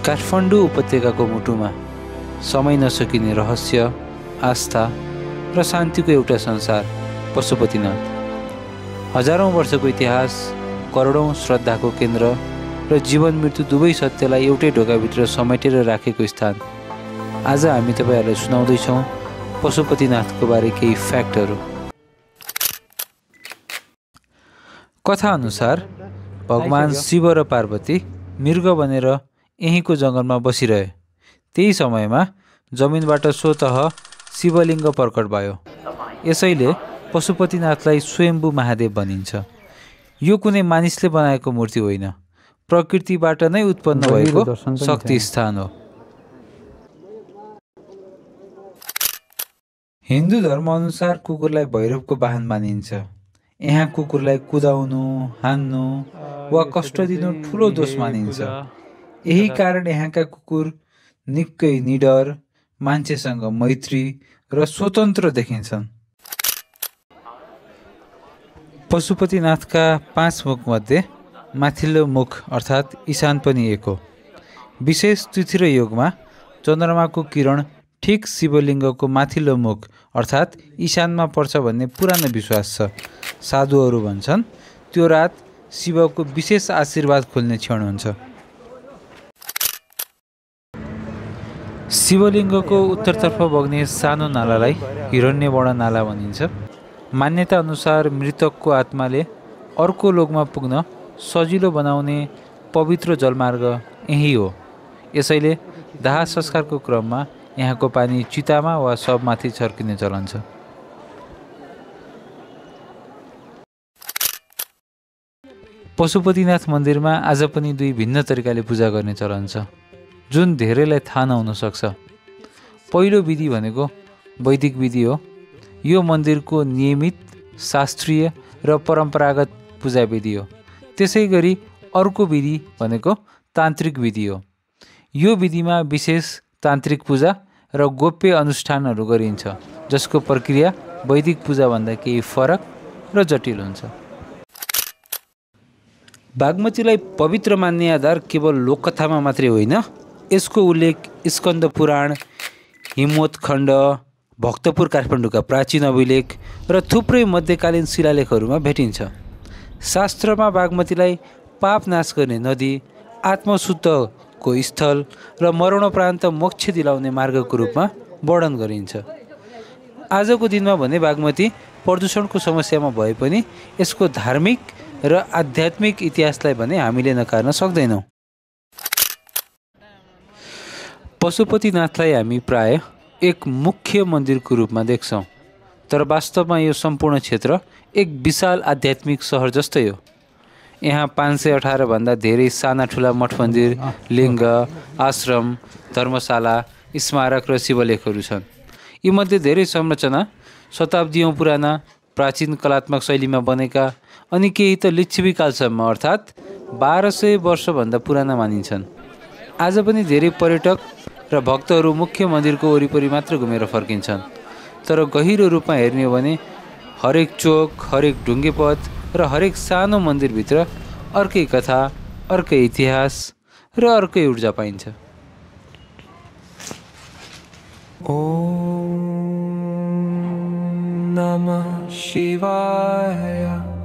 काठमाडौँ उपत्यकाको मुटुमा समय नसकिने रहस्य, आस्था र शान्तिको एउटा संसार पशुपतिनाथ। हजारौँ वर्षको इतिहास, करोडौँ श्रद्धाको केन्द्र र जीवन मृत्यु दुवै सत्यलाई एउटै ढोकाभित्र समेटेर राखेको स्थान। आज हामी तपाईँहरूलाई सुनाउँदैछौँ पशुपतिनाथको बारे केही फ्याक्टहरू। कथा अनुसार भगवान शिव र पार्वती मृग बनेर यहीँको जङ्गलमा बसिरहे। त्यही समयमा जमिनबाट स्वतः शिवलिङ्ग प्रकट भयो। यसैले पशुपतिनाथलाई स्वयम्भू महादेव भनिन्छ। यो कुनै मानिसले बनाएको मूर्ति होइन, प्रकृतिबाट नै उत्पन्न भएको शक्ति स्थान हो। हिन्दू धर्मअनुसार कुकुरलाई भैरवको वाहन मानिन्छ। यहाँ कुकुरलाई कुदाउनु, हान्नु वा कष्ट दिनु ठुलो दोष मानिन्छ। यही कारण यहाँका कुकुर निकै निडर, मान्छेसँग मैत्री र स्वतन्त्र देखिन्छन्। पशुपतिनाथका 5 मुखमध्ये माथिल्लो मुख अर्थात् ईशान पनि एक हो। विशेष तिथि र योगमा चन्द्रमाको किरण ठिक शिवलिङ्गको माथिल्लो मुख अर्थात् ईशानमा पर्छ भन्ने पुरानो विश्वास छ। साधुहरू भन्छन् त्यो रात शिवको विशेष आशीर्वाद खोल्ने क्षण हुन्छ। शिवलिङ्गको उत्तरतर्फ बग्ने सानो नालालाई हिरण्यवर्ण नाला भनिन्छ। मान्यता अनुसार मृतकको आत्माले अर्को लोकमा पुग्न सजिलो बनाउने पवित्र जलमार्ग यही हो। यसैले दाह संस्कारको क्रममा यहाँको पानी चितामा वा शवमाथि छर्किने चलन छ। पशुपतिनाथ मन्दिरमा आज पनि 2 भिन्न तरिकाले पूजा गर्ने चलन छ, जुन धेरैलाई थाहा नहुन सक्छ। पहिलो विधि भनेको वैदिक विधि हो। यो मन्दिरको नियमित, शास्त्रीय र परम्परागत पूजा विधि हो। त्यसै गरी अर्को विधि भनेको तान्त्रिक विधि हो। यो विधिमा विशेष तान्त्रिक पूजा र गोप्य अनुष्ठानहरू गरिन्छ, जसको प्रक्रिया वैदिक पूजाभन्दा केही फरक र जटिल हुन्छ। बागमतीलाई पवित्र मान्ने आधार केवल लोककथामा मात्रै होइन, यसको उल्लेख स्कन्द पुराण, हिमवत्खण्ड, भक्तपुर काठमाडौँका प्राचीन अभिलेख र थुप्रै मध्यकालीन शिलालेखहरूमा भेटिन्छ। शास्त्रमा बागमतीलाई पाप नाश गर्ने नदी, आत्मशुद्धको स्थल र मरणोपरान्त मोक्ष दिलाउने मार्गको रूपमा वर्णन गरिन्छ। आजको दिनमा भने बागमती प्रदूषणको समस्यामा भए पनि यसको धार्मिक र आध्यात्मिक इतिहासलाई भने हामीले नकार्न सक्दैनौँ। पशुपतिनाथलाई हामी प्राय एक मुख्य मन्दिरको रूपमा देख्छौँ, तर वास्तवमा यो सम्पूर्ण क्षेत्र एक विशाल आध्यात्मिक सहर जस्तै हो। यहाँ 518 भन्दा धेरै साना ठुला मठ मन्दिर, लिङ्ग, आश्रम, धर्मशाला, स्मारक र शिवलेखहरू छन्। यीमध्ये धेरै संरचना शताब्दीौँ पुराना, प्राचीन कलात्मक शैलीमा बनेका, अनि केही त लिच्छवीकालसम्म अर्थात् 1200 वर्षभन्दा पुराना मानिन्छन्। आज पनि धेरै पर्यटक र भक्तहरू मुख्य मन्दिरको वरिपरि मात्र घुमेर फर्किन्छन्। तर गहिरो रूपमा हेर्ने हो भने हरेक चोक, हरेक ढुङ्गे पथ र हरेक सानो मन्दिरभित्र अर्कै कथा, अर्कै इतिहास र अर्कै ऊर्जा पाइन्छ। ओम नमः शिवाय।